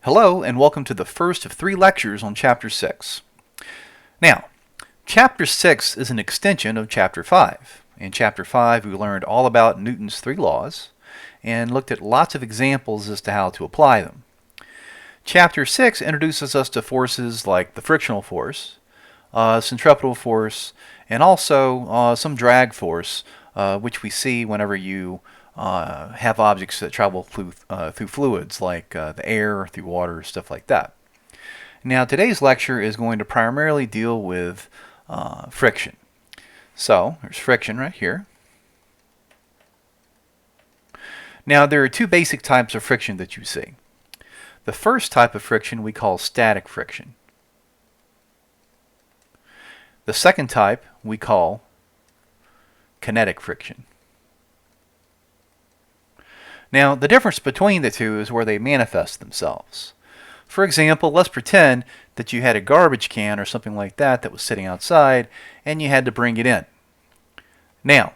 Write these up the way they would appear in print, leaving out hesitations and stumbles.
Hello, and welcome to the first of 3 lectures on Chapter 6. Now, Chapter 6 is an extension of Chapter 5. In Chapter 5, we learned all about Newton's 3 laws and looked at lots of examples as to how to apply them. Chapter 6 introduces us to forces like the frictional force, centripetal force, and also some drag force, which we see whenever you have objects that travel through fluids like the air, through water, stuff like that. Now today's lecture is going to primarily deal with friction. So there's friction right here. Now there are 2 basic types of friction that you see. The first type of friction we call static friction. The second type we call kinetic friction. Now, the difference between the 2 is where they manifest themselves. For example, let's pretend that you had a garbage can or something like that was sitting outside and you had to bring it in. Now,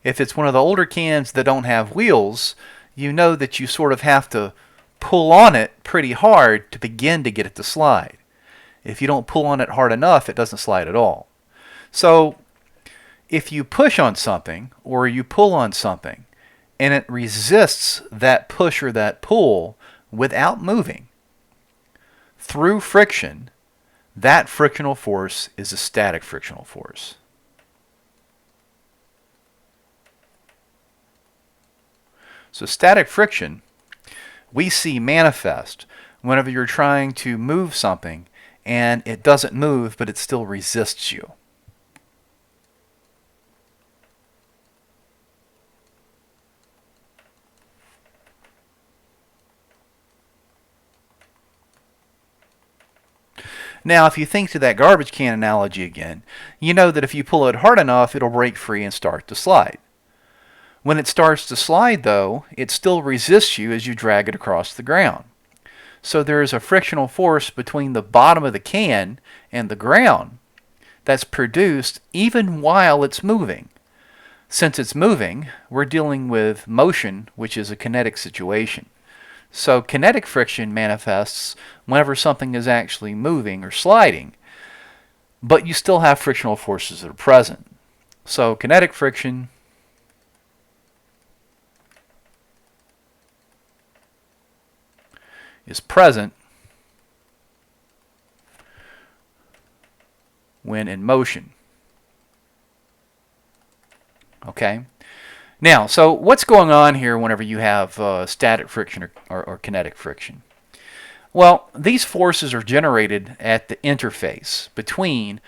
if it's one of the older cans that don't have wheels, you know that you sort of have to pull on it pretty hard to begin to get it to slide. If you don't pull on it hard enough, it doesn't slide at all. So, if you push on something or you pull on something, and it resists that push or that pull without moving, through friction, that frictional force is a static frictional force. So static friction we see manifest whenever you're trying to move something and it doesn't move but it still resists you. Now, if you think to that garbage can analogy again, you know that if you pull it hard enough, it'll break free and start to slide. When it starts to slide, though, it still resists you as you drag it across the ground. So there is a frictional force between the bottom of the can and the ground that's produced even while it's moving. Since it's moving, we're dealing with motion, which is a kinetic situation. So kinetic friction manifests whenever something is actually moving or sliding, but you still have frictional forces that are present. So kinetic friction is present when in motion. Okay? Now, so what's going on here whenever you have static friction or kinetic friction? Well, these forces are generated at the interface between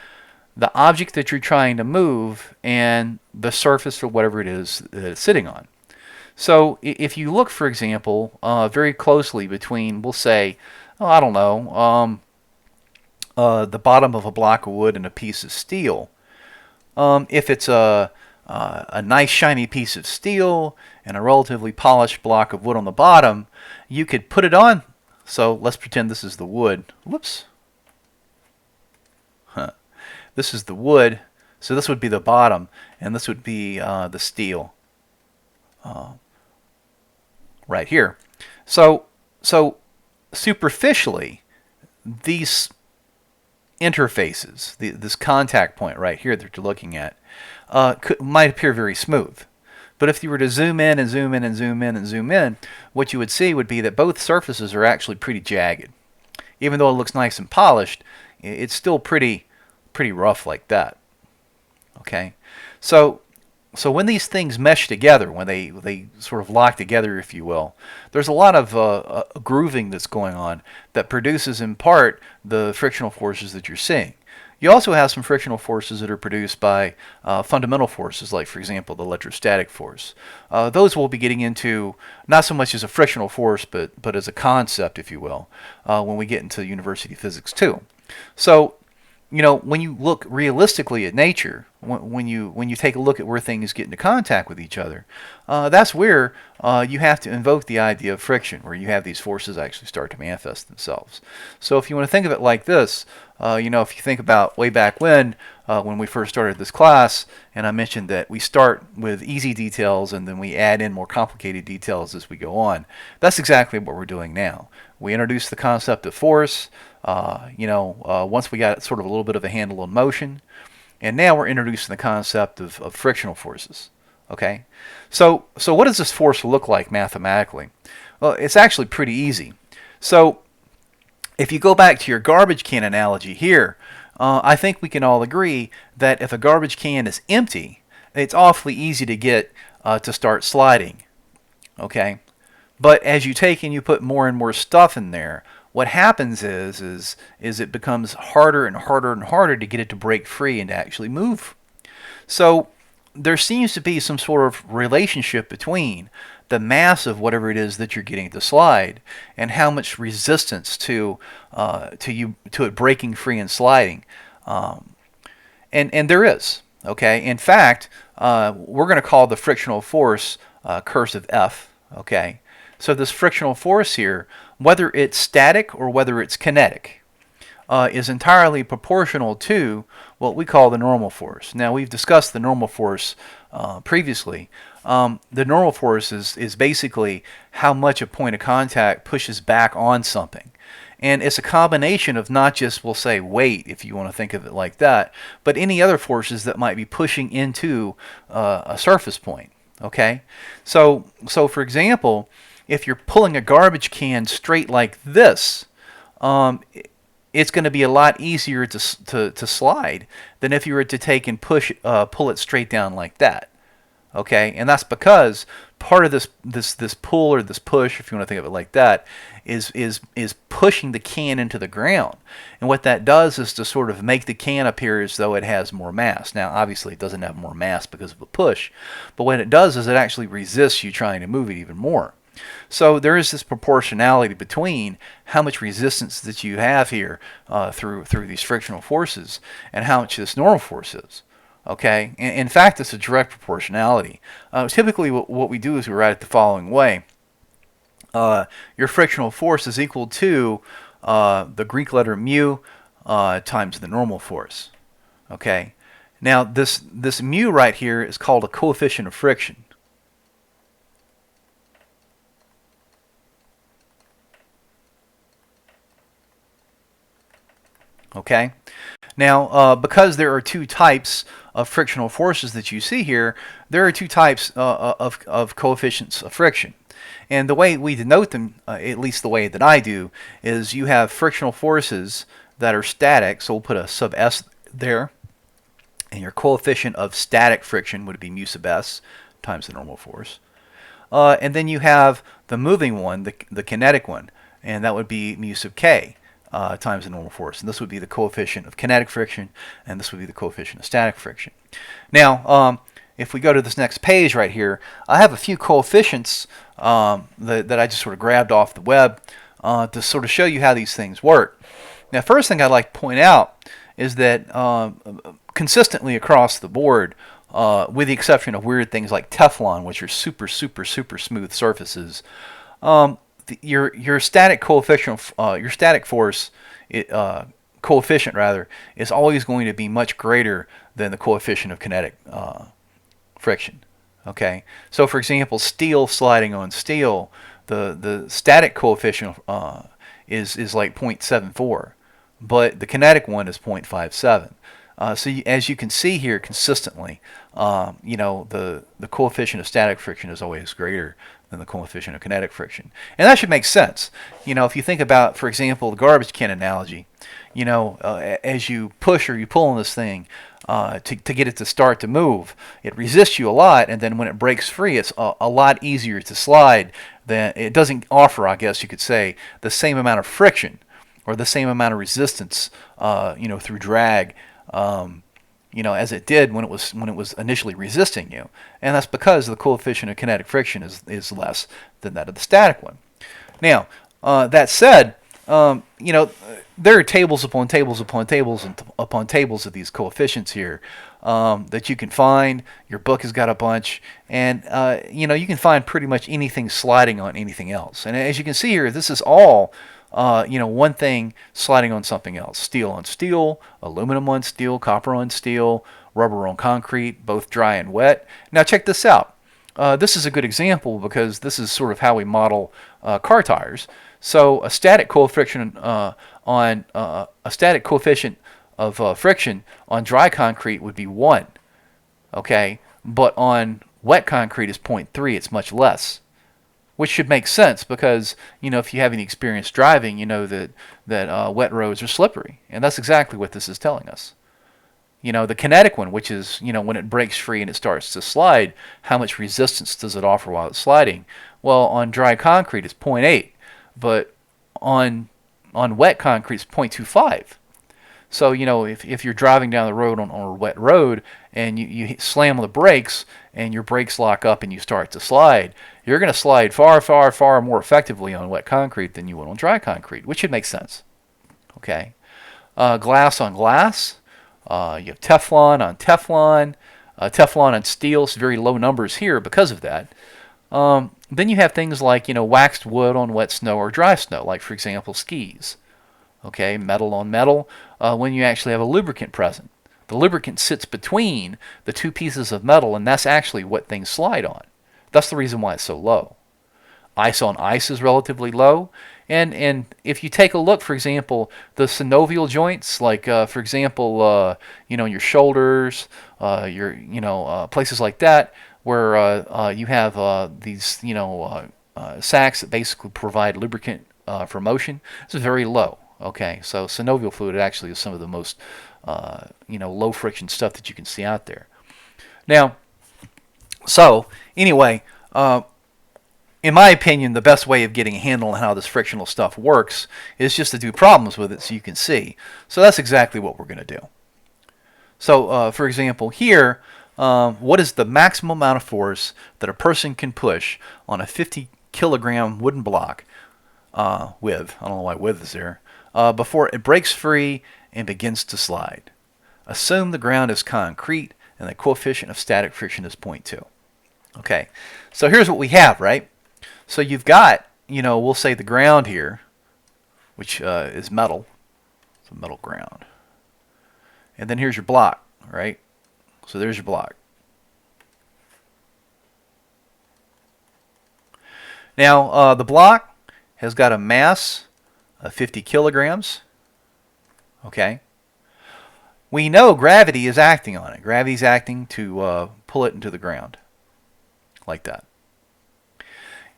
the object that you're trying to move and the surface or whatever it is that it's sitting on. So if you look, for example, very closely between, we'll say, I don't know, the bottom of a block of wood and a piece of steel, if it's a nice shiny piece of steel and a relatively polished block of wood on the bottom, you could put it on. So let's pretend this is the wood. Whoops. This is the wood. So this would be the bottom, and this would be the steel right here. So superficially, these interfaces, this contact point right here that you're looking at, might appear very smooth. But if you were to zoom in and zoom in and zoom in and zoom in, what you would see would be that both surfaces are actually pretty jagged. Even though it looks nice and polished, it's still pretty rough like that. Okay? So when these things mesh together, when they sort of lock together, if you will, there's a lot of grooving that's going on that produces in part the frictional forces that you're seeing. You also have some frictional forces that are produced by fundamental forces, like, for example, the electrostatic force. Those we'll be getting into not so much as a frictional force, but as a concept, if you will, when we get into university physics too. So, you know, when you look realistically at nature, when you take a look at where things get into contact with each other, that's where you have to invoke the idea of friction, where you have these forces actually start to manifest themselves. So if you want to think of it like this, you know, if you think about way back when, when we first started this class, and I mentioned that we start with easy details and then we add in more complicated details as we go on. That's exactly what we're doing now. We introduced the concept of force, once we got sort of a little bit of a handle on motion, and now we're introducing the concept of frictional forces. Okay, so what does this force look like mathematically? Well, it's actually pretty easy. So if you go back to your garbage can analogy here, I think we can all agree that if a garbage can is empty, it's awfully easy to get to start sliding. Okay, but as you take and you put more and more stuff in there, what happens is it becomes harder and harder and harder to get it to break free and to actually move. So there seems to be some sort of relationship between the mass of whatever it is that you're getting to slide and how much resistance to it breaking free and sliding, and there is. Okay, in fact, we're going to call the frictional force cursive F. Okay, so this frictional force here, whether it's static or whether it's kinetic, is entirely proportional to what we call the normal force. Now, we've discussed the normal force previously. The normal force is basically how much a point of contact pushes back on something. And it's a combination of not just, we'll say, weight, if you want to think of it like that, but any other forces that might be pushing into a surface point. Okay? So for example, if you're pulling a garbage can straight like this, it's going to be a lot easier to slide than if you were to take and pull it straight down like that. Okay, and that's because part of this pull or this push, if you want to think of it like that, is pushing the can into the ground. And what that does is to sort of make the can appear as though it has more mass. Now, obviously, it doesn't have more mass because of a push, but what it does is it actually resists you trying to move it even more. So there is this proportionality between how much resistance that you have here through these frictional forces and how much this normal force is. Okay, in fact, it's a direct proportionality. Typically, what we do is we write it the following way. Your frictional force is equal to the Greek letter mu times the normal force. Okay, now this mu right here is called a coefficient of friction. Okay, now because there are two types of frictional forces that you see here, there are two types of coefficients of friction. And the way we denote them, at least the way that I do, is you have frictional forces that are static, so we'll put a sub s there, and your coefficient of static friction would be mu sub s times the normal force. And then you have the moving one, the kinetic one, and that would be mu sub k. Times the normal force, and this would be the coefficient of kinetic friction, and this would be the coefficient of static friction. Now, if we go to this next page right here, I have a few coefficients that I just sort of grabbed off the web to sort of show you how these things work. Now, first thing I'd like to point out is that consistently across the board, with the exception of weird things like Teflon, which are super smooth surfaces, your static coefficient, your static force, coefficient rather, is always going to be much greater than the coefficient of kinetic friction. Okay, so for example, steel sliding on steel, the static coefficient is like 0.74, but the kinetic one is 0.57. So as you can see here consistently, the coefficient of static friction is always greater than the coefficient of kinetic friction. And that should make sense. If you think about, for example, the garbage can analogy, as you push or you pull on this thing to get it to start to move, it resists you a lot, and then when it breaks free, it's a lot easier to slide. It doesn't offer, I guess you could say, the same amount of friction or the same amount of resistance, through drag, as it did when it was initially resisting you, and that's because the coefficient of kinetic friction is less than that of the static one. Now, that said, there are tables upon tables upon tables and upon tables of these coefficients here that you can find. Your book has got a bunch, and you can find pretty much anything sliding on anything else. And as you can see here, this is all one thing sliding on something else. Steel on steel, aluminum on steel, copper on steel, rubber on concrete, both dry and wet. Now check this out. This is a good example because this is sort of how we model car tires. So a static coefficient of friction on dry concrete would be 1. Okay, but on wet concrete is 0.3. It's much less, which should make sense because if you have any experience driving, you know that wet roads are slippery, and that's exactly what this is telling us. The kinetic one, which is when it breaks free and it starts to slide, how much resistance does it offer while it's sliding? Well, on dry concrete it's 0.8, but on wet concrete it's 0.25. So if you're driving down the road on a wet road and you slam on the brakes and your brakes lock up and you start to slide, you're going to slide far, far, far more effectively on wet concrete than you would on dry concrete, which should make sense. Okay, glass on glass. You have Teflon on Teflon, Teflon on steel. It's very low numbers here because of that. Then you have things like waxed wood on wet snow or dry snow, like for example skis. Okay, metal on metal when you actually have a lubricant present. The lubricant sits between the two pieces of metal, and that's actually what things slide on. That's the reason why it's so low. Ice on ice is relatively low. And if you take a look, for example, the synovial joints, like for example, your shoulders, places like that, where you have these sacs that basically provide lubricant for motion, it's very low. Okay, so synovial fluid actually is some of the most low friction stuff that you can see out there. Now, so anyway. In my opinion, the best way of getting a handle on how this frictional stuff works is just to do problems with it so you can see. So that's exactly what we're going to do. So, for example, here, what is the maximum amount of force that a person can push on a 50 kilogram wooden block I don't know why with is there, before it breaks free and begins to slide? Assume the ground is concrete and the coefficient of static friction is 0.2. Okay, so here's what we have, right? So you've got, we'll say the ground here, which is metal. It's a metal ground. And then here's your block, right? So there's your block. Now, the block has got a mass of 50 kilograms. Okay. We know gravity is acting on it. Gravity is acting to pull it into the ground. Like that.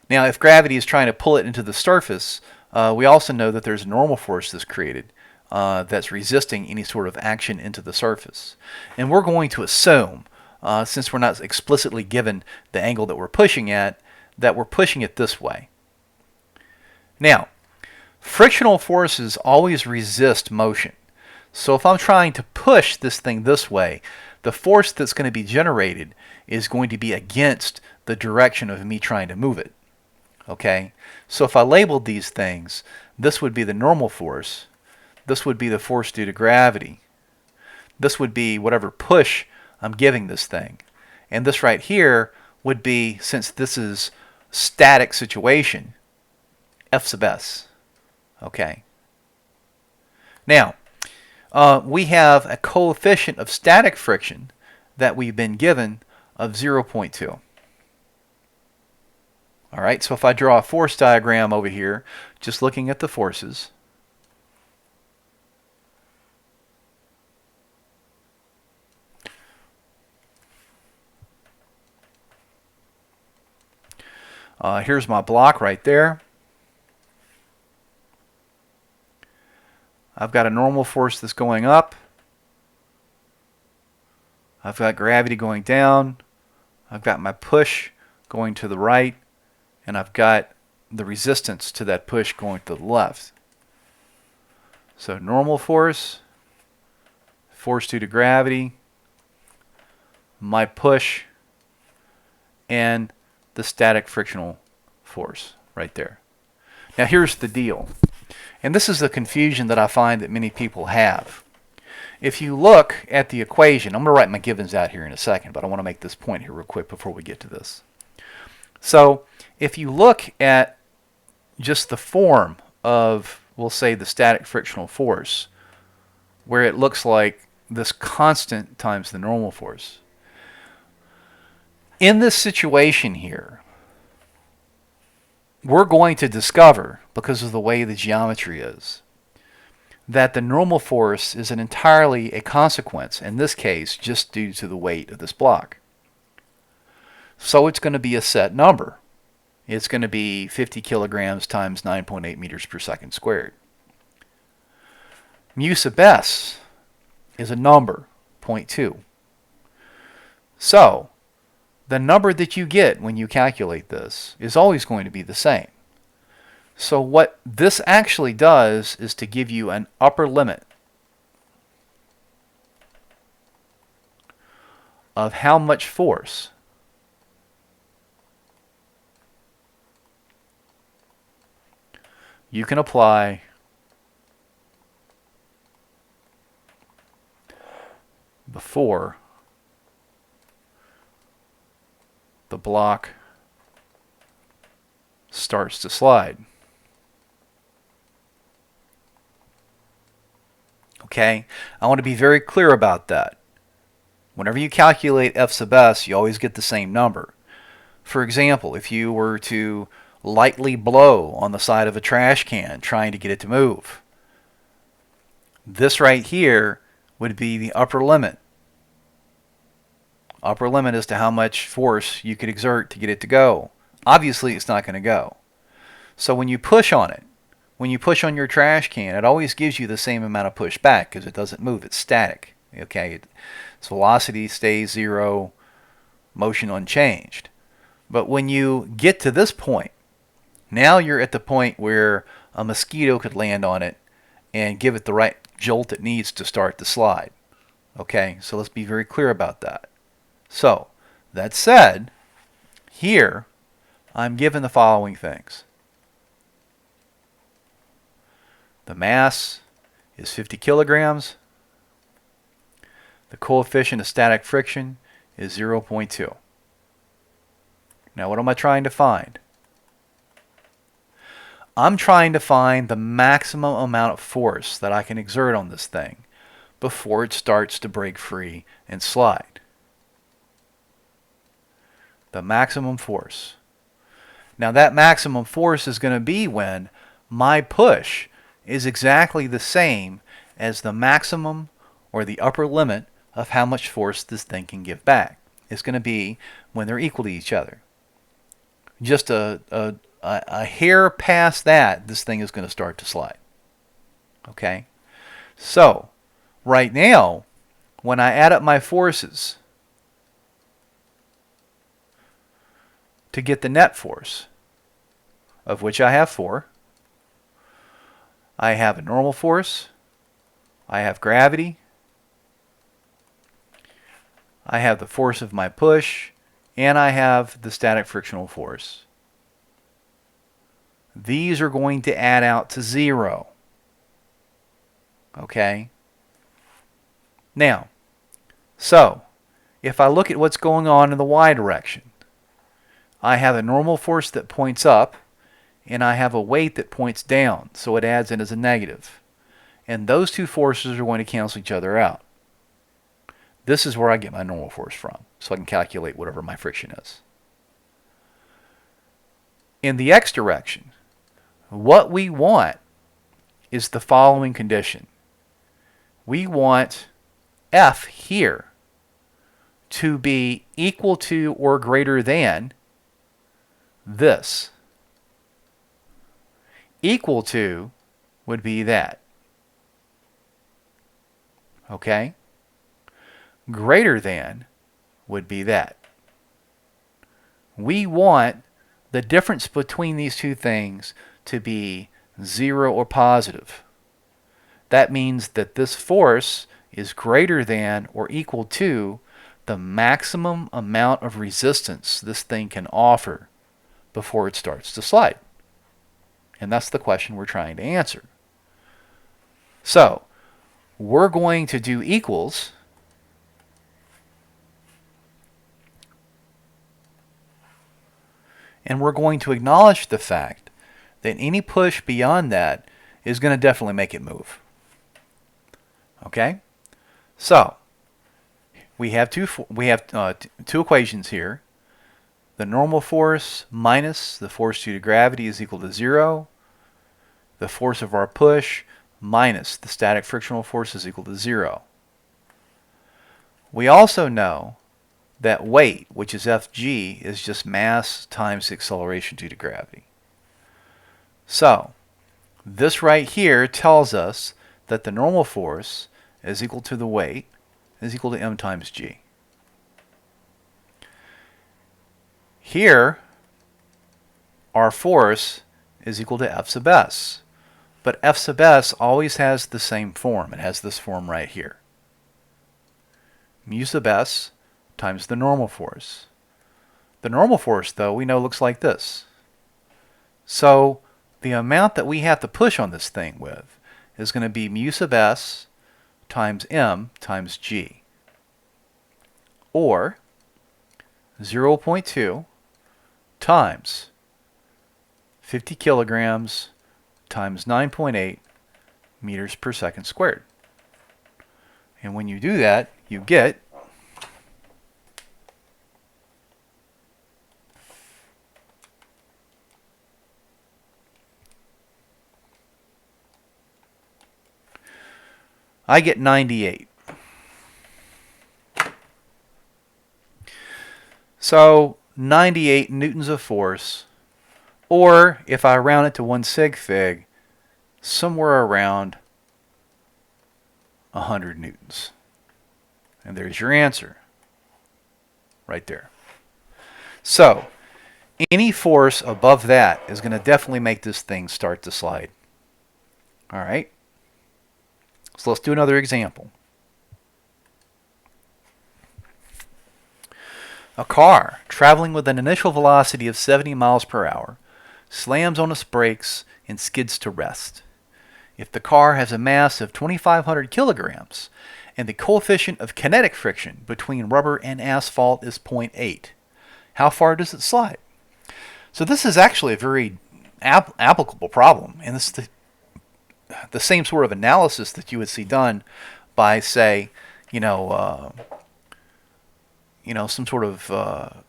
Now, if gravity is trying to pull it into the surface, we also know that there's a normal force that's created that's resisting any sort of action into the surface. And we're going to assume, since we're not explicitly given the angle that we're pushing at, that we're pushing it this way. Now, frictional forces always resist motion. So if I'm trying to push this thing this way, the force that's going to be generated is going to be against the direction of me trying to move it. Okay, so if I labeled these things, this would be the normal force, this would be the force due to gravity, this would be whatever push I'm giving this thing, and this right here would be, since this is static situation, F sub s. Okay, now we have a coefficient of static friction that we've been given of 0.2. Alright, so if I draw a force diagram over here, just looking at the forces, here's my block right there. I've got a normal force that's going up. I've got gravity going down. I've got my push going to the right. And I've got the resistance to that push going to the left. So normal force, force due to gravity, my push, and the static frictional force right there. Now here's the deal. And this is the confusion that I find that many people have. If you look at the equation, I'm going to write my givens out here in a second, but I want to make this point here real quick before we get to this. So if you look at just the form of, we'll say, the static frictional force, where it looks like this constant times the normal force. In this situation here, we're going to discover, because of the way the geometry is, that the normal force is entirely a consequence, in this case, just due to the weight of this block. So it's going to be a set number. It's going to be 50 kilograms times 9.8 meters per second squared. Mu sub s is a number, 0.2. So the number that you get when you calculate this is always going to be the same. So what this actually does is to give you an upper limit of how much force you can apply before the block starts to slide. Okay, I want to be very clear about that. Whenever you calculate F sub s, you always get the same number. For example, if you were to lightly blow on the side of a trash can trying to get it to move, this right here would be the upper limit. Upper limit as to how much force you could exert to get it to go. Obviously, it's not going to go. So when you push on it, when you push on your trash can, it always gives you the same amount of push back because it doesn't move. It's static. Okay, its velocity stays zero, motion unchanged. But when you get to this point, now you're at the point where a mosquito could land on it and give it the right jolt it needs to start the slide. Okay, so let's be very clear about that. So, that said, here I'm given the following things. The mass is 50 kilograms. The coefficient of static friction is 0.2. Now, what am I trying to find? I'm trying to find the maximum amount of force that I can exert on this thing before it starts to break free and slide. The maximum force. Now, that maximum force is going to be when my push is exactly the same as the maximum or the upper limit of how much force this thing can give back. It's going to be when they're equal to each other. Just a hair past that, this thing is going to start to slide. Okay? So, right now, when I add up my forces to get the net force, of which I have 4, I have a normal force, I have gravity, I have the force of my push, and I have the static frictional force. These are going to add out to 0. Okay? Now, so, if I look at what's going on in the y direction, I have a normal force that points up, and I have a weight that points down, so it adds in as a negative. And those two forces are going to cancel each other out. This is where I get my normal force from, so I can calculate whatever my friction is. In the x direction, what we want is the following condition. We want F here to be equal to or greater than this. Equal to would be that. Okay? Greater than would be that. We want the difference between these two things to be 0 or positive. That means that this force is greater than or equal to the maximum amount of resistance this thing can offer before it starts to slide. And that's the question we're trying to answer. So, we're going to do equals. And we're going to acknowledge the fact then any push beyond that is going to definitely make it move. Okay? So, we have two equations here. The normal force minus the force due to gravity is equal to 0. The force of our push minus the static frictional force is equal to 0. We also know that weight, which is Fg, is just mass times the acceleration due to gravity. So, this right here tells us that the normal force is equal to the weight is equal to m times g. Here, our force is equal to F sub s. But F sub s always has the same form. It has this form right here. Mu sub s times the normal force. The normal force, though, we know looks like this. So the amount that we have to push on this thing with is going to be mu sub s times m times g. Or 0.2 times 50 kilograms times 9.8 meters per second squared. And when you do that, you get I get 98. So 98 newtons of force, or if I round it to 1 sig fig, somewhere around 100 newtons. And there's your answer right there. So any force above that is going to definitely make this thing start to slide. All right. So let's do another example. A car traveling with an initial velocity of 70 miles per hour slams on its brakes and skids to rest. If the car has a mass of 2,500 kilograms and the coefficient of kinetic friction between rubber and asphalt is 0.8, how far does it slide? So this is actually a very applicable problem, and this is the same sort of analysis that you would see done by, say, some sort of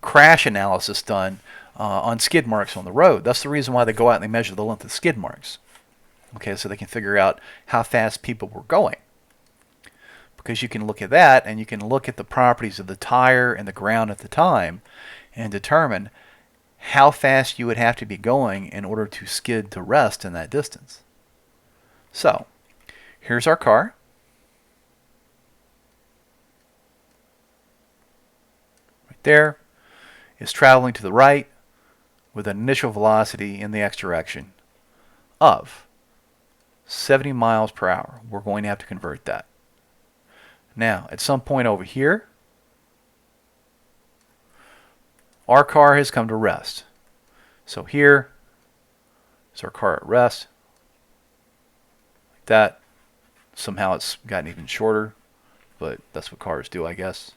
crash analysis done on skid marks on the road. That's the reason why they go out and they measure the length of skid marks. Okay, so they can figure out how fast people were going. Because you can look at that and you can look at the properties of the tire and the ground at the time and determine how fast you would have to be going in order to skid to rest in that distance. So, here's our car. Right there. It's traveling to the right with an initial velocity in the x direction of 70 miles per hour. We're going to have to convert that. Now, at some point over here, our car has come to rest. So here is our car at rest. Like that. Somehow it's gotten even shorter, but that's what cars do, I guess.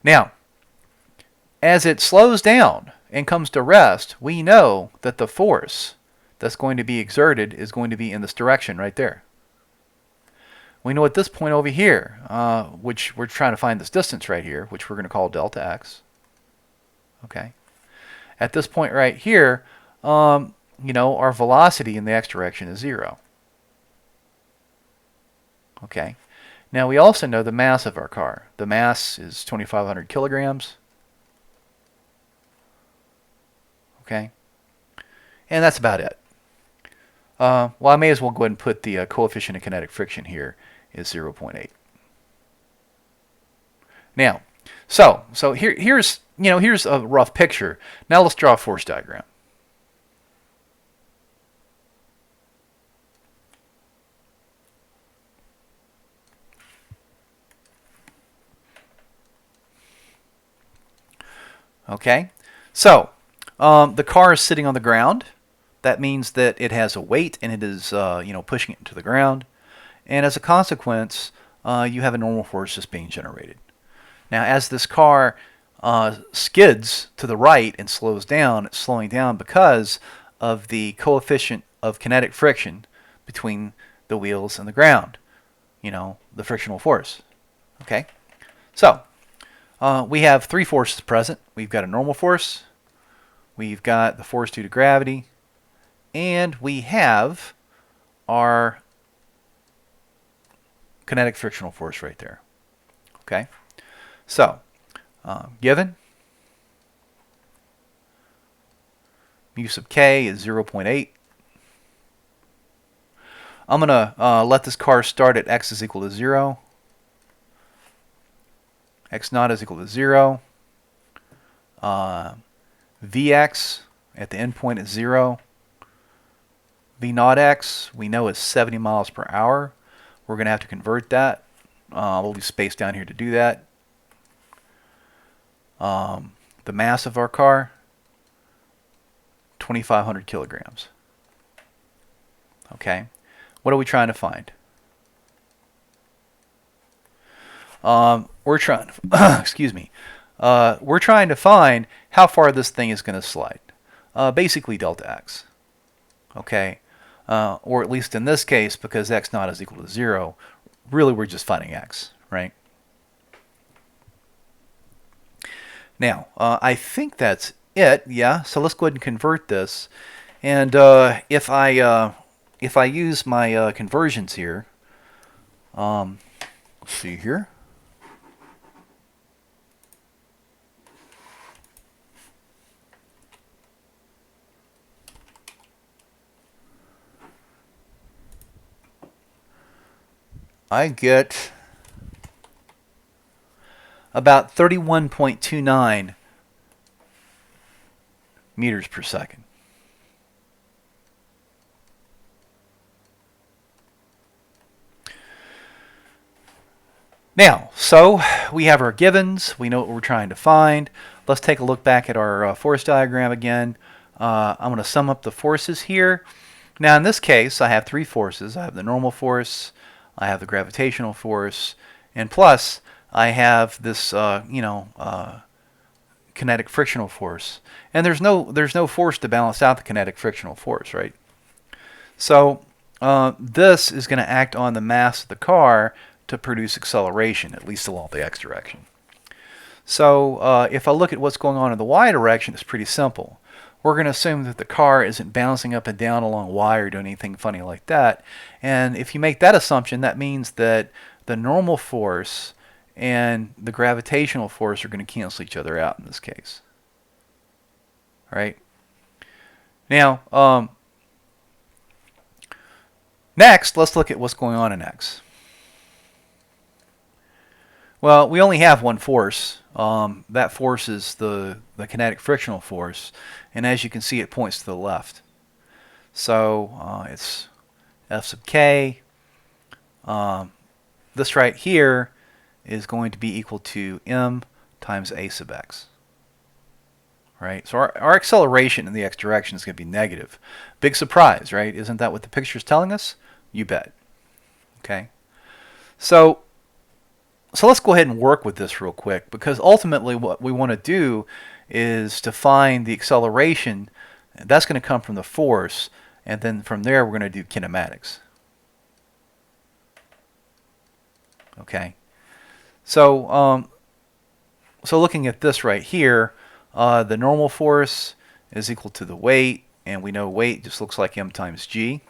Now, as it slows down and comes to rest, we know that the force that's going to be exerted is going to be in this direction right there. We know at this point over here, which we're trying to find this distance right here, which we're going to call delta x. Okay. At this point right here, our velocity in the x direction is 0. Okay. Now we also know the mass of our car. The mass is 2,500 kilograms. Okay. And that's about it. Well, I may as well go ahead and put the coefficient of kinetic friction here is 0.8. Now, so here's a rough picture. Now let's draw a force diagram. Okay, so the car is sitting on the ground. That means that it has a weight and it is pushing it into the ground. And as a consequence, you have a normal force just being generated. Now, as this car skids to the right and slows down. It's slowing down because of the coefficient of kinetic friction between the wheels and the ground. You know, the frictional force. Okay? So, we have three forces present. We've got a normal force, we've got the force due to gravity, and we have our kinetic frictional force right there. Okay? So, given mu sub k is 0.8. I'm going to let this car start at x is equal to 0. X naught is equal to 0. Vx at the endpoint is 0. V naught x we know is 70 miles per hour. We're going to have to convert that. We'll leave space down here to do that. The mass of our car, 2,500 kilograms. Okay, what are we trying to find? We're trying to, excuse me. We're trying to find how far this thing is going to slide. Basically delta x. Okay, or at least in this case, because x naught is equal to 0, really we're just finding x, right? Now, I think that's it. Yeah. So let's go ahead and convert this. And if I use my conversions here, let's see here. I get about 31.29 meters per second. Now, so we have our givens. We know what we're trying to find. Let's take a look back at our force diagram again. I'm going to sum up the forces here. Now, in this case, I have three forces. I have the normal force, I have the gravitational force, and plus I have this, kinetic frictional force. And there's no force to balance out the kinetic frictional force, right? So this is going to act on the mass of the car to produce acceleration, at least along the x direction. So if I look at what's going on in the y direction, it's pretty simple. We're going to assume that the car isn't bouncing up and down along y or doing anything funny like that. And if you make that assumption, that means that the normal force and the gravitational force are going to cancel each other out in this case. All right? Now, next, let's look at what's going on in x. Well, we only have one force. That force is the kinetic frictional force. And as you can see, it points to the left. So it's F sub k. This right here is going to be equal to m times a sub x. Right? So our acceleration in the x direction is going to be negative. Big surprise, right? Isn't that what the picture is telling us? You bet. Okay? So let's go ahead and work with this real quick, because ultimately what we want to do is to find the acceleration. That's going to come from the force, and then from there we're going to do kinematics. Okay? So looking at this right here, the normal force is equal to the weight, and we know weight just looks like m times g.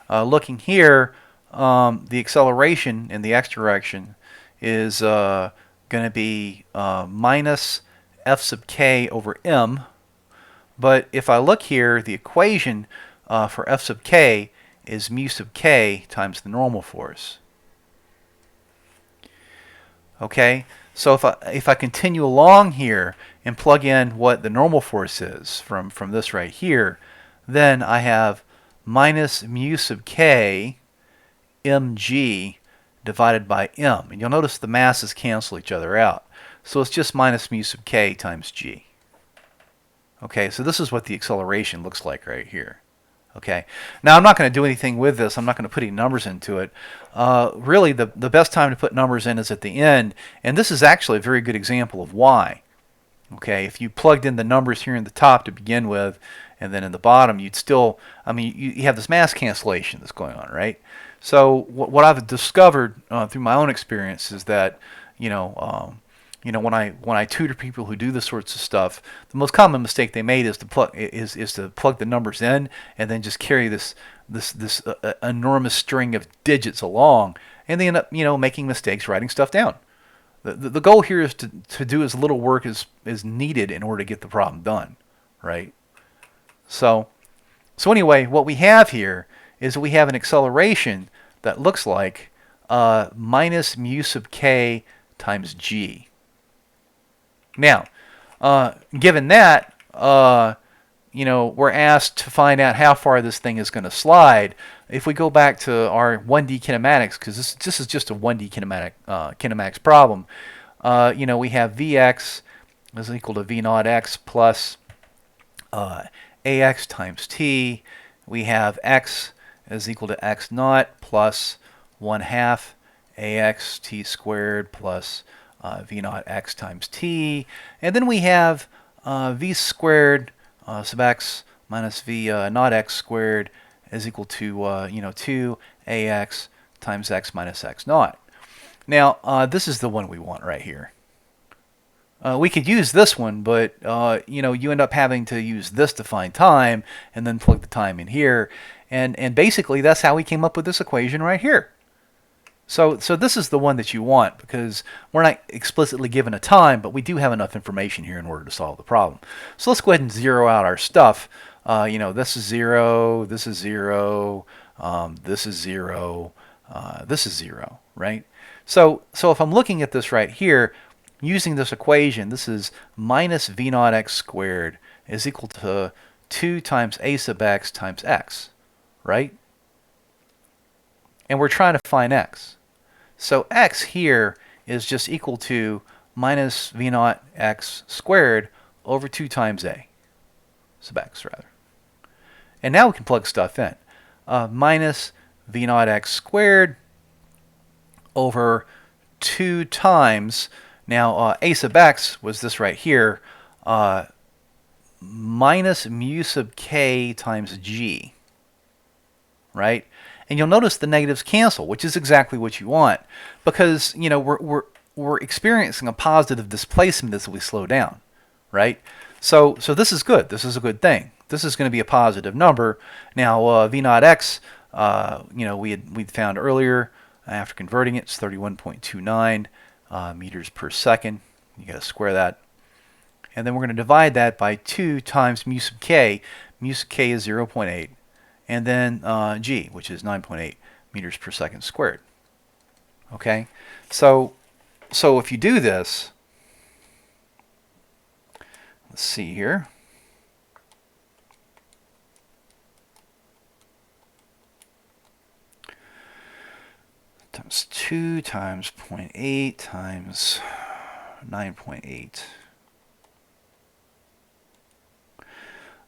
Looking here, the acceleration in the x direction is going to be minus f sub k over m. But if I look here, the equation for f sub k is mu sub k times the normal force. Okay, so if I continue along here and plug in what the normal force is from this right here, then I have minus mu sub k mg divided by m. And you'll notice the masses cancel each other out. So it's just minus mu sub k times g. Okay, so this is what the acceleration looks like right here. Okay. Now I'm not going to do anything with this. I'm not going to put any numbers into it. Really, the best time to put numbers in is at the end, and this is actually a very good example of why. Okay, if you plugged in the numbers here in the top to begin with, and then in the bottom, you'd still, I mean, you have this mass cancellation that's going on, right? So what I've discovered through my own experience is that, you know, when I tutor people who do this sorts of stuff, the most common mistake they made is to plug the numbers in and then just carry this enormous string of digits along, and they end up making mistakes writing stuff down. The goal here is to do as little work as needed in order to get the problem done, right? So anyway, what we have here is we have an acceleration that looks like minus mu sub k times g. Now, given that, we're asked to find out how far this thing is going to slide. If we go back to our 1D kinematics, because this is just a 1D kinematics problem, we have Vx is equal to V naught x plus ax times t. We have x is equal to x naught plus 1/2 ax t squared plus v naught x times t. And then we have v squared sub x minus v naught x squared is equal to 2 ax times x minus x naught. Now, this is the one we want right here. We could use this one, but you end up having to use this to find time and then plug the time in here. And basically, that's how we came up with this equation right here. So this is the one that you want, because we're not explicitly given a time, but we do have enough information here in order to solve the problem. So let's go ahead and zero out our stuff. This is 0, this is 0, this is 0, this is 0, right? So if I'm looking at this right here, using this equation, this is minus v naught x squared is equal to 2 times a sub x times x, right? And we're trying to find x. So x here is just equal to minus v naught x squared over 2 times a sub x, rather. And now we can plug stuff in. Minus v naught x squared over 2 times, now a sub x was this right here, minus mu sub k times g, right? And you'll notice the negatives cancel, which is exactly what you want, because we're experiencing a positive displacement as we slow down, right? So this is good. This is a good thing. This is going to be a positive number. Now v naught x, we'd found earlier after converting it, it's 31.29 meters per second. You got to square that, and then we're going to divide that by 2 times mu sub k. Mu sub k is 0.8. And then g, which is 9.8 meters per second squared. Okay, so if you do this, let's see here. Times 2 times 0.8 times 9.8.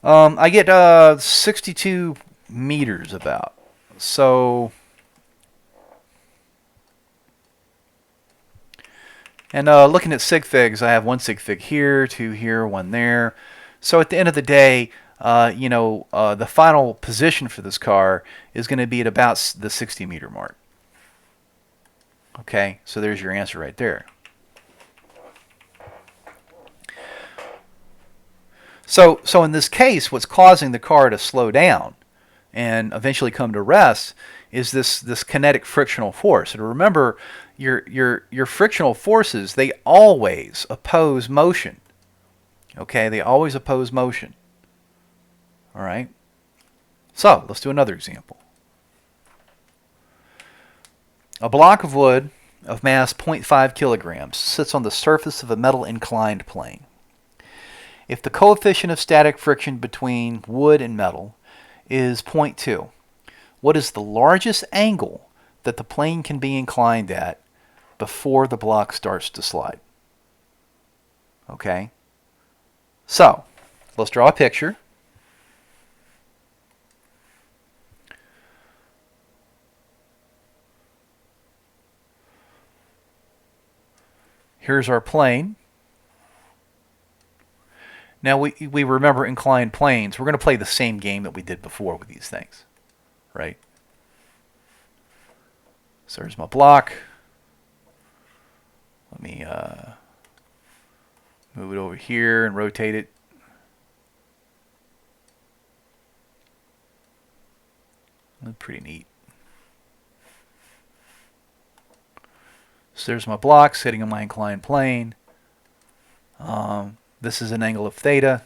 I get 62 meters about. So, and looking at sig figs, I have 1 sig fig here, 2 here, 1 there. So at the end of the day, the final position for this car is going to be at about the 60 meter mark. Okay, so there's your answer right there. So in this case, what's causing the car to slow down and eventually come to rest is this kinetic frictional force. And remember, your frictional forces, they always oppose motion. Okay, they always oppose motion. All right. So let's do another example. A block of wood of mass 0.5 kilograms sits on the surface of a metal inclined plane. If the coefficient of static friction between wood and metal is 0.2, what is the largest angle that the plane can be inclined at before the block starts to slide? Okay, so let's draw a picture. Here's our plane. Now we remember inclined planes. We're going to play the same game that we did before with these things, right? So there's my block. Let me move it over here and rotate it. That's pretty neat. So there's my block sitting on my inclined plane. This is an angle of theta.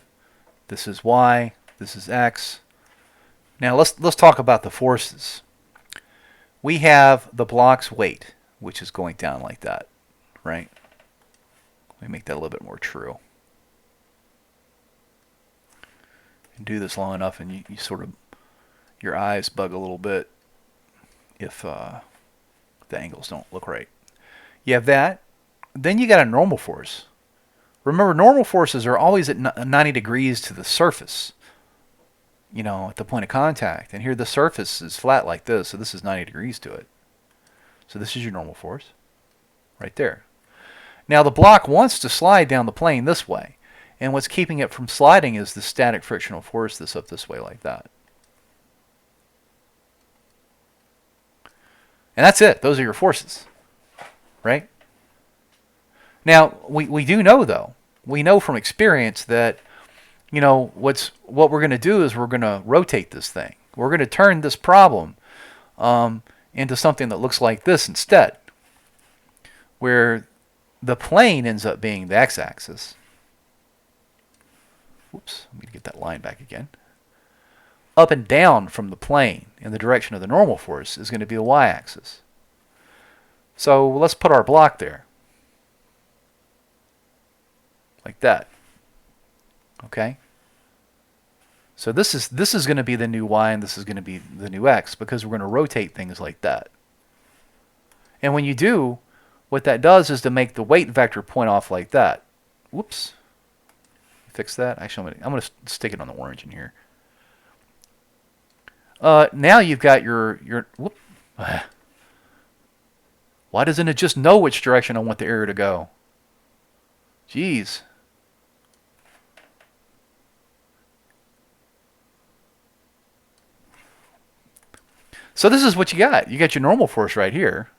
This is y. This is x. Now let's talk about the forces. We have the block's weight, which is going down like that, right? Let me make that a little bit more true. And do this long enough, and you sort of, your eyes bug a little bit if the angles don't look right. You have that. Then you got a normal force. Remember, normal forces are always at 90 degrees to the surface, you know, at the point of contact. And here the surface is flat like this, so this is 90 degrees to it. So this is your normal force right there. Now the block wants to slide down the plane this way. And what's keeping it from sliding is the static frictional force that's up this way like that. And that's it. Those are your forces, right? Now, we do know, though, we know from experience that, you know, what we're going to do is we're going to rotate this thing. We're going to turn this problem into something that looks like this instead, where the plane ends up being the x-axis. Whoops, let me get that line back again. Up and down from the plane in the direction of the normal force is going to be the y-axis. So let's put our block there. Like that. Okay? So this is going to be the new y and this is going to be the new x because we're going to rotate things like that. And when you do, what that does is to make the weight vector point off like that. Whoops. Fix that. Actually, I'm going to stick it on the orange in here. Now you've got your whoop. Why doesn't it just know which direction I want the arrow to go? Jeez. So this is what you got. You got your normal force right here.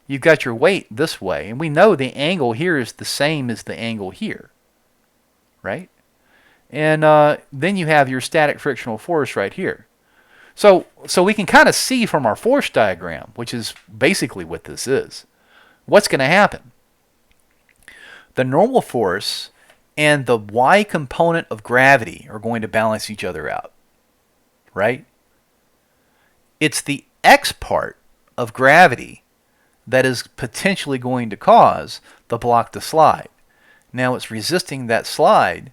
You've got your weight this way. And we know the angle here is the same as the angle here. Right? And then you have your static frictional force right here. So we can kind of see from our force diagram, which is basically what this is, what's going to happen. The normal force and the y component of gravity are going to balance each other out. Right? It's the x part of gravity that is potentially going to cause the block to slide. Now it's resisting that slide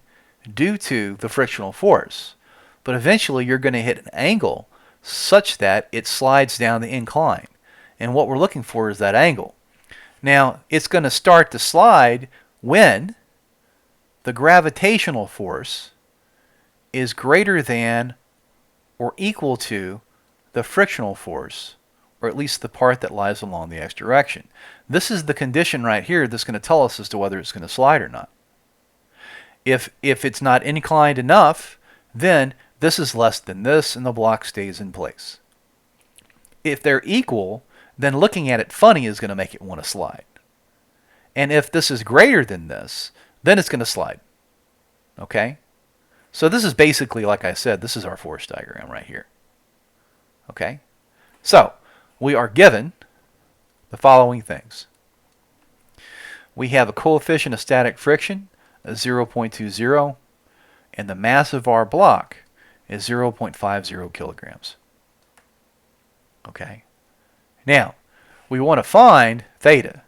due to the frictional force. But eventually you're going to hit an angle such that it slides down the incline. And what we're looking for is that angle. Now it's going to start to slide when the gravitational force is greater than or equal to the frictional force, or at least the part that lies along the x direction. This is the condition right here that's going to tell us as to whether it's going to slide or not. If it's not inclined enough, then this is less than this and the block stays in place. If they're equal, then looking at it funny is going to make it want to slide. And if this is greater than this, then it's going to slide. Okay? So this is basically, like I said, this is our force diagram right here. Okay? So, we are given the following things. We have a coefficient of static friction of 0.20, and the mass of our block is 0.50 kilograms. Okay? Now, we want to find theta.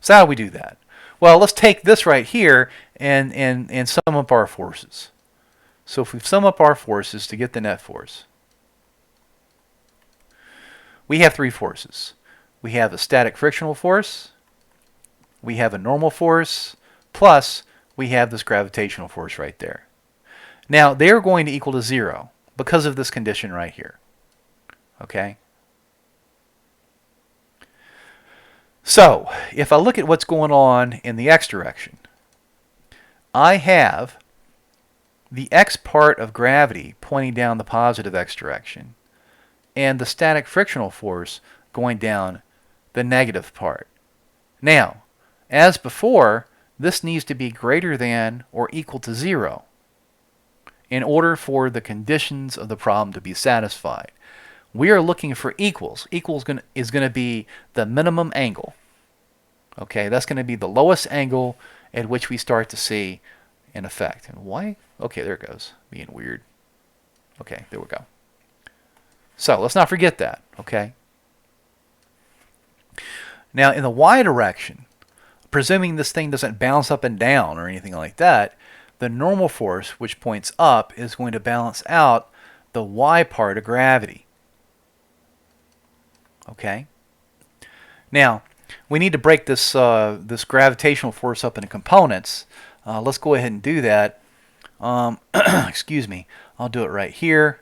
So how do we do that? Well, let's take this right here and sum up our forces. So if we sum up our forces to get the net force, we have three forces. We have a static frictional force, we have a normal force, plus we have this gravitational force right there. Now, they're going to equal to 0 because of this condition right here. Okay? So if I look at what's going on in the x direction, I have the x part of gravity pointing down the positive x direction and the static frictional force going down the negative part. Now, as before, this needs to be greater than or equal to 0 in order for the conditions of the problem to be satisfied. We are looking for equals. Equals is going to be the minimum angle. Okay, that's going to be the lowest angle at which we start to see an effect. And why? Okay, there it goes, being weird. Okay, there we go. So let's not forget that, okay? Now, in the y direction, presuming this thing doesn't bounce up and down or anything like that, the normal force, which points up, is going to balance out the y part of gravity. Okay? Now, we need to break this, this gravitational force up into components. Let's go ahead and do that. Excuse me. I'll do it right here.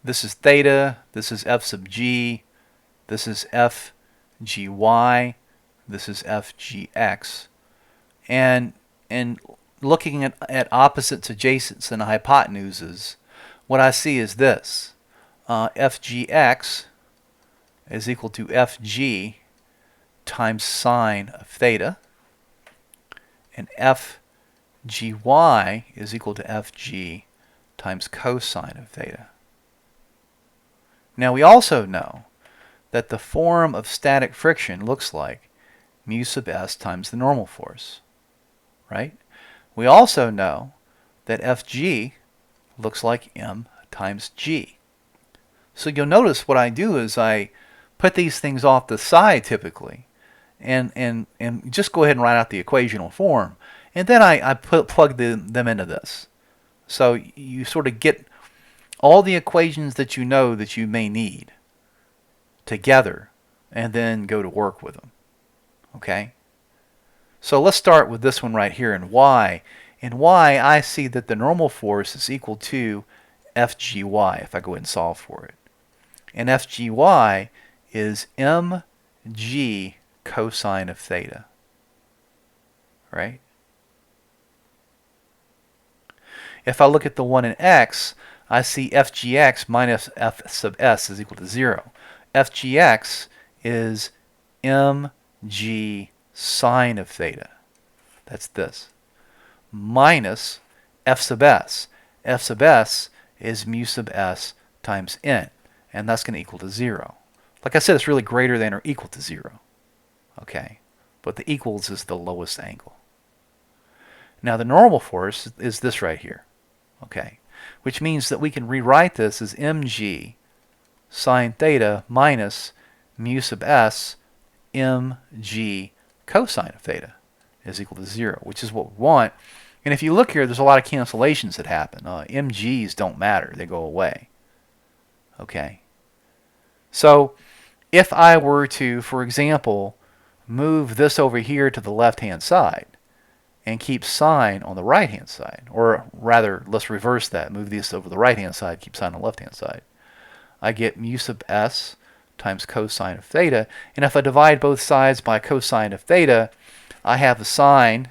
This is theta, this is f sub g, this is f gy, this is f gx. And looking at opposites, adjacents, and hypotenuses, what I see is this. F gx is equal to fg times sine of theta, and f gy is equal to fg times cosine of theta. Now we also know that the form of static friction looks like mu sub s times the normal force, right? We also know that Fg looks like m times g. So you'll notice what I do is I put these things off the side typically and just go ahead and write out the equational form. And then I plug them into this. So you sort of get all the equations that you know that you may need together and then go to work with them. Okay? So let's start with this one right here in y. In y, I see that the normal force is equal to Fgy if I go ahead and solve for it. And Fgy is mg cosine of theta. Right? If I look at the one in x, I see Fgx minus f sub s is equal to 0. Fgx is mg sine of theta. That's this. Minus f sub s. F sub s is mu sub s times n. And that's going to equal to 0. Like I said, it's really greater than or equal to 0. Okay? But the equals is the lowest angle. Now the normal force is this right here. Okay? Which means that we can rewrite this as mg sine theta minus mu sub s mg cosine of theta is equal to 0, which is what we want. And if you look here, there's a lot of cancellations that happen. Mg's don't matter. They go away. Okay. So if I were to, for example, move this over here to the left-hand side and keep sine on the right-hand side, or rather, let's reverse that. Move this over the right-hand side, keep sine on the left-hand side. I get mu sub s times cosine of theta. And if I divide both sides by cosine of theta, I have a sine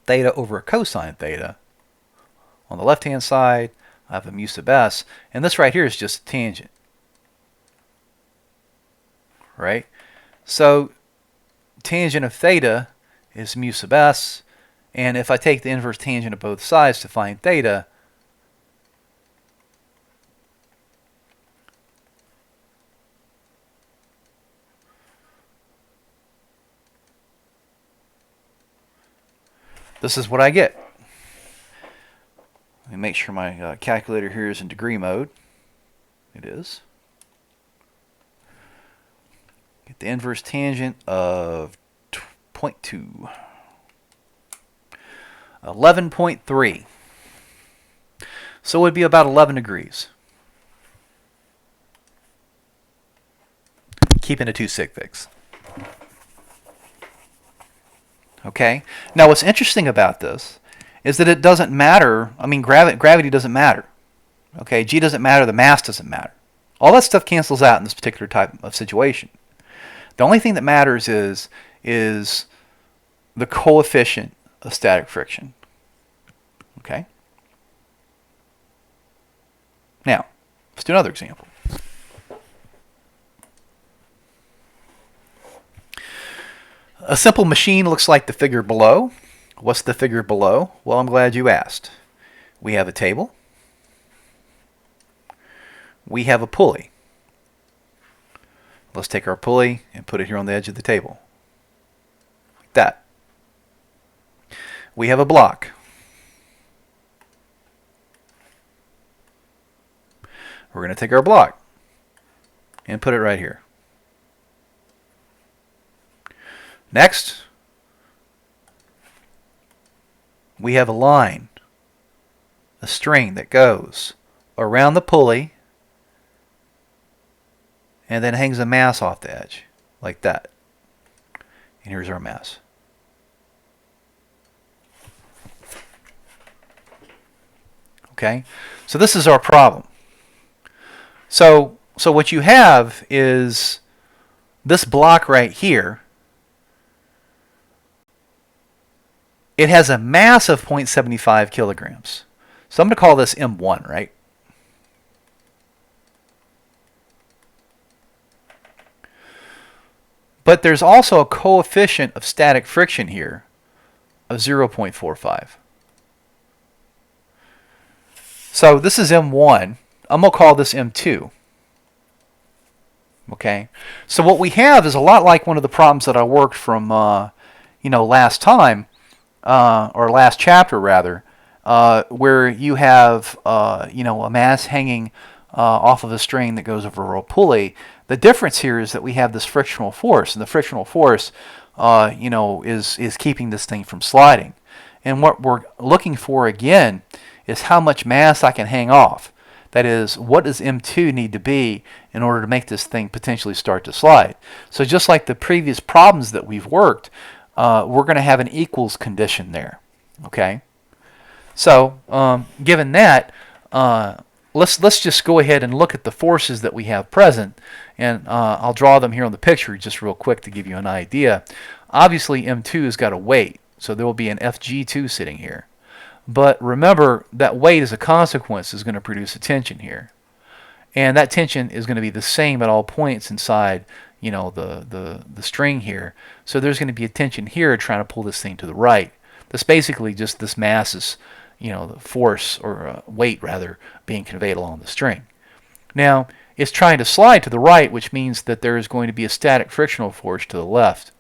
theta over a cosine theta. On the left-hand side, I have a mu sub s. And this right here is just a tangent. Right? So tangent of theta is mu sub s. And if I take the inverse tangent of both sides to find theta, this is what I get. Let me make sure my calculator here is in degree mode. It is. Get the inverse tangent of 0.2. 11.3. So it would be about 11 degrees. Keeping it 2 sig figs. Okay? Now what's interesting about this is that it doesn't matter. I mean, gravity doesn't matter. Okay, G doesn't matter, the mass doesn't matter. All that stuff cancels out in this particular type of situation. The only thing that matters is the coefficient of static friction. Okay? Now, let's do another example. A simple machine looks like the figure below. What's the figure below? Well, I'm glad you asked. We have a table. We have a pulley. Let's take our pulley and put it here on the edge of the table. Like that. We have a block. We're going to take our block and put it right here. Next, we have a line, a string that goes around the pulley and then hangs a mass off the edge, like that. And here's our mass. Okay, so this is our problem. So what you have is this block right here. It has a mass of 0.75 kilograms. So I'm going to call this M1, right? But there's also a coefficient of static friction here of 0.45. So this is M1. I'm going to call this M2. Okay? So what we have is a lot like one of the problems that I worked from, last time, or last chapter rather, where you have, a mass hanging off of a string that goes over a pulley. The difference here is that we have this frictional force, and the frictional force, is keeping this thing from sliding. And what we're looking for again is how much mass I can hang off. That is, what does M2 need to be in order to make this thing potentially start to slide? So just like the previous problems that we've worked, we're going to have an equals condition there. Okay. So given that, let's just go ahead and look at the forces that we have present, and I'll draw them here on the picture just real quick to give you an idea. Obviously, M2 has got a weight, so there will be an FG2 sitting here. But remember, that weight as a consequence is going to produce a tension here. And that tension is going to be the same at all points inside, the string here. So there's going to be a tension here trying to pull this thing to the right. That's basically just this mass is, the force, or weight rather, being conveyed along the string. Now, it's trying to slide to the right, which means that there is going to be a static frictional force to the left.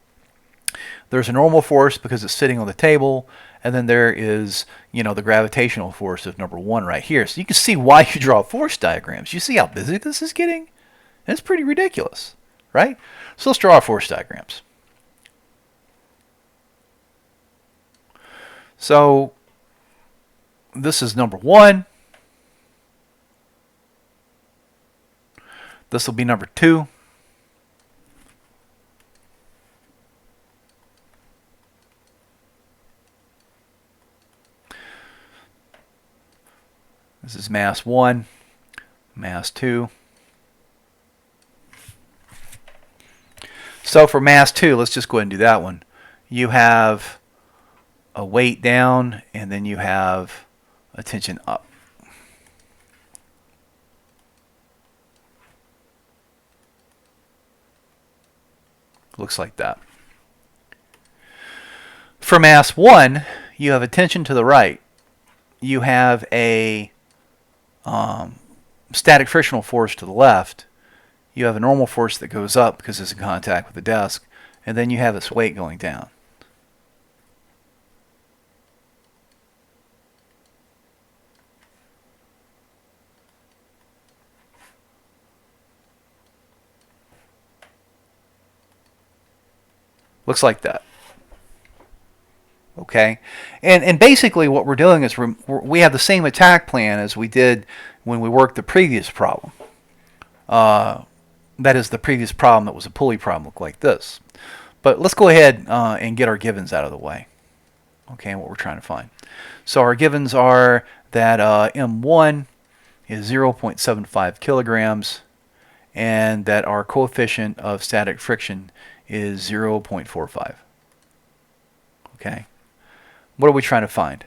There's a normal force because it's sitting on the table, and then there is, the gravitational force of number 1 right here. So you can see why you draw force diagrams. You see how busy this is getting? It's pretty ridiculous, right? So let's draw our force diagrams. So this is number 1. This will be number 2. This is mass 1, mass 2. So for mass 2, let's just go ahead and do that one. You have a weight down, and then you have a tension up. Looks like that. For mass 1, you have a tension to the right. You have a static frictional force to the left. You have a normal force that goes up because it's in contact with the desk, and then you have this weight going down. Looks like that. Okay, and basically what we're doing is we have the same attack plan as we did when we worked the previous problem. That is, the previous problem that was a pulley problem looked like this. But let's go ahead and get our givens out of the way. Okay, what we're trying to find. So our givens are that M1 is 0.75 kilograms and that our coefficient of static friction is 0.45. Okay. What are we trying to find?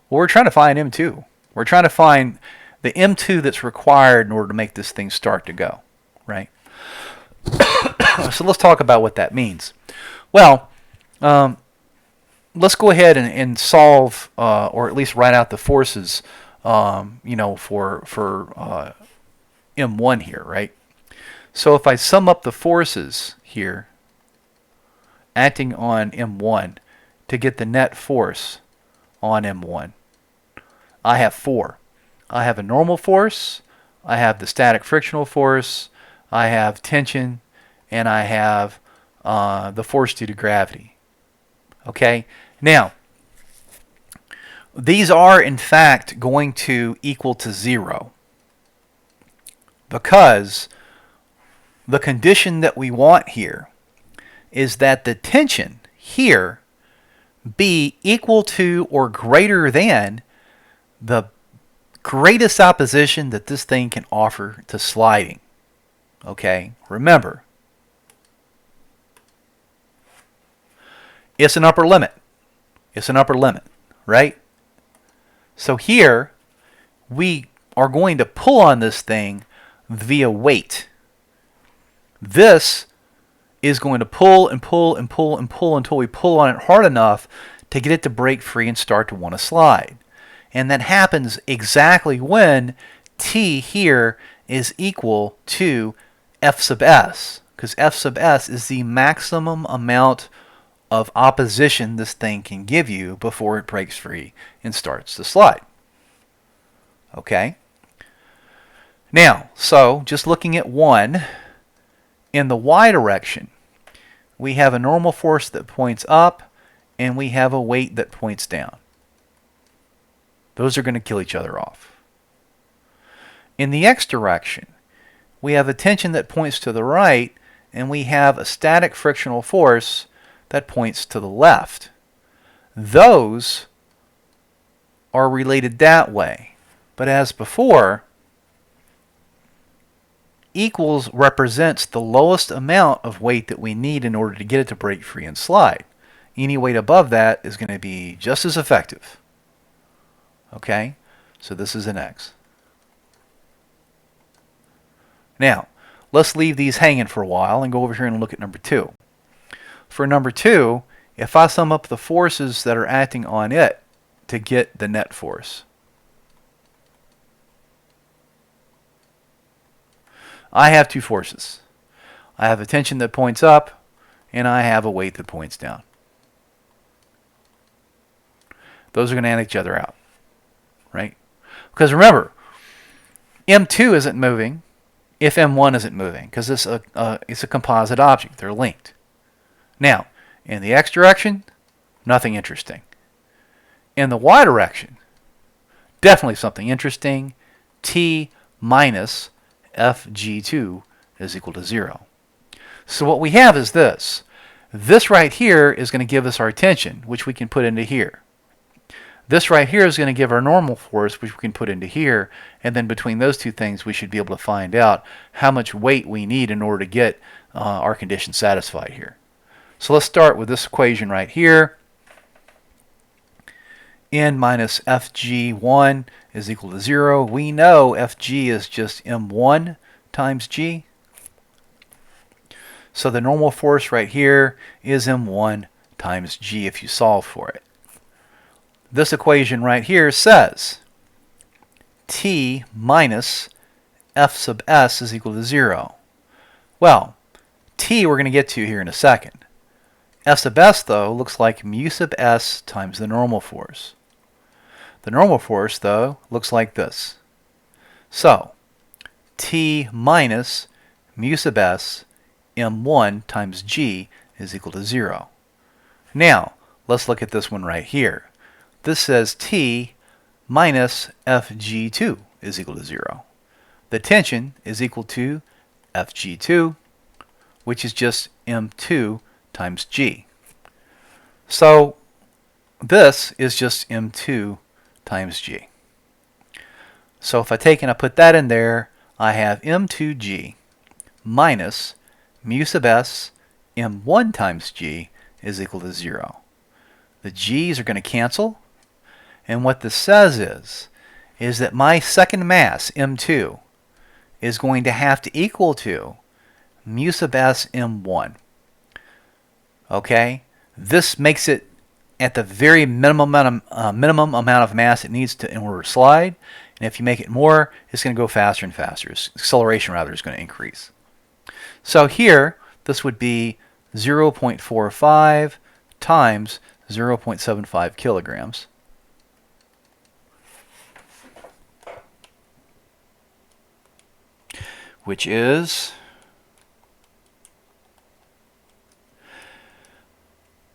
Well, we're trying to find M2. We're trying to find the M2 that's required in order to make this thing start to go, right? So let's talk about what that means. Well, let's go ahead and solve, or at least write out the forces, for M1 here, right? So if I sum up the forces here acting on M1 to get the net force on M1, I have 4. I have a normal force, I have the static frictional force, I have tension, and I have the force due to gravity. Okay? Now, these are in fact going to equal to 0 because the condition that we want here is that the tension here be equal to or greater than the greatest opposition that this thing can offer to sliding. Okay, remember, it's an upper limit. It's an upper limit, right? So here, we are going to pull on this thing via weight. This is going to pull and pull and pull and pull until we pull on it hard enough to get it to break free and start to want to slide. And that happens exactly when T here is equal to F sub S, because F sub S is the maximum amount of opposition this thing can give you before it breaks free and starts to slide. Okay? Now, so just looking at 1, in the y direction, we have a normal force that points up and we have a weight that points down. Those are going to kill each other off. In the x direction, we have a tension that points to the right and we have a static frictional force that points to the left. Those are related that way. But as before, equals represents the lowest amount of weight that we need in order to get it to break free and slide. Any weight above that is going to be just as effective. Okay? So this is an x. Now, let's leave these hanging for a while and go over here and look at number 2. For number 2, if I sum up the forces that are acting on it to get the net force, I have 2 forces. I have a tension that points up, and I have a weight that points down. Those are going to add each other out, right? Because remember, M2 isn't moving if M1 isn't moving, because it's a composite object. They're linked. Now, in the x direction, nothing interesting. In the y direction, definitely something interesting. T minus Fg2 is equal to 0. So what we have is this. This right here is going to give us our tension, which we can put into here. This right here is going to give our normal force, which we can put into here. And then between those two things, we should be able to find out how much weight we need in order to get our condition satisfied here. So let's start with this equation right here. N minus Fg1 is equal to 0. We know Fg is just M1 times G. So the normal force right here is M1 times G if you solve for it. This equation right here says T minus F sub S is equal to 0. Well, T we're going to get to here in a second. F sub S, though, looks like mu sub S times the normal force. The normal force, though, looks like this. So, T minus mu sub S M1 times G is equal to 0. Now, let's look at this one right here. This says T minus Fg2 is equal to 0. The tension is equal to Fg2, which is just M2 times G. So this is just m2 times g. So if I take and I put that in there, I have m2g minus mu sub s m1 times g is equal to 0. The g's are going to cancel, and what this says is that my second mass, m2, is going to have to equal to mu sub s m1. Okay? This makes it at the very minimum amount of mass it needs to in order to slide. And if you make it more, it's going to go faster and faster. Acceleration, rather, is going to increase. So here, this would be 0.45 times 0.75 kilograms. Which is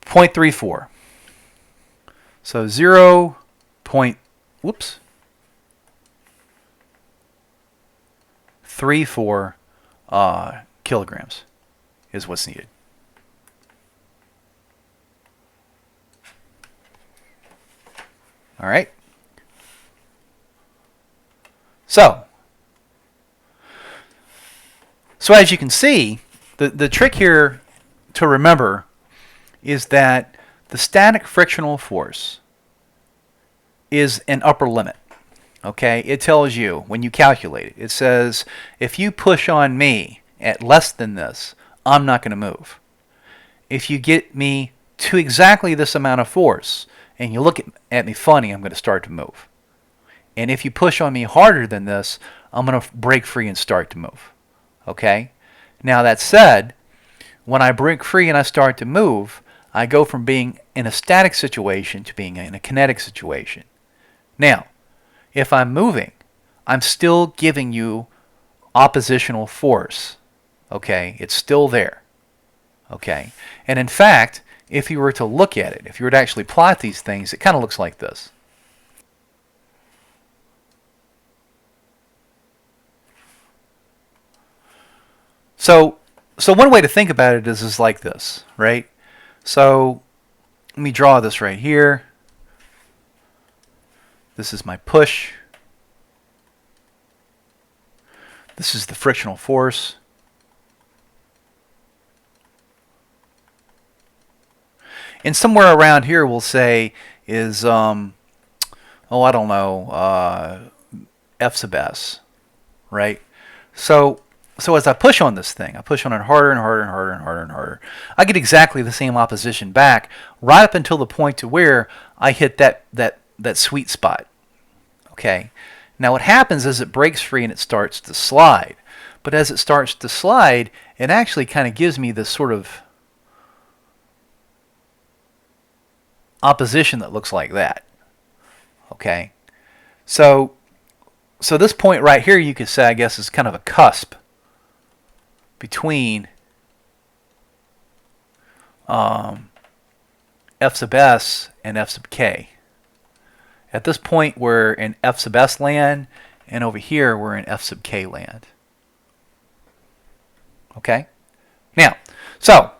0.34. So 0.34 kilograms is what's needed. All right. So as you can see, the trick here to remember is that the static frictional force is an upper limit. Okay, it tells you when you calculate it, it says if you push on me at less than this, I'm not going to move. If you get me to exactly this amount of force and you look at me funny, I'm going to start to move. And if you push on me harder than this, I'm going to break free and start to move. Okay? Now that said, when I break free and I start to move, I go from being in a static situation to being in a kinetic situation. Now, if I'm moving, I'm still giving you oppositional force. Okay? It's still there. Okay? And in fact, if you were to look at it, if you were to actually plot these things, it kind of looks like this. So one way to think about it is like this, right? So let me draw this right here. This is my push. This is the frictional force. And somewhere around here we'll say is, I don't know, F sub s, right? So as I push on this thing, I push on it harder and harder and harder and harder and harder, I get exactly the same opposition back right up until the point to where I hit that sweet spot. Okay? Now what happens is it breaks free and it starts to slide. But as it starts to slide, it actually kind of gives me this sort of opposition that looks like that. Okay? So this point right here, you could say, I guess, is kind of a cusp between F sub s and F sub k. At this point, we're in F sub s land, and over here, we're in F sub k land. Okay? Now, so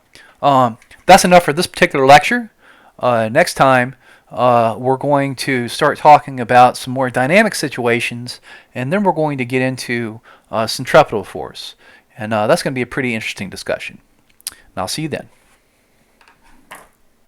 that's enough for this particular lecture. Next time, we're going to start talking about some more dynamic situations, and then we're going to get into centripetal force. And that's going to be a pretty interesting discussion. And I'll see you then.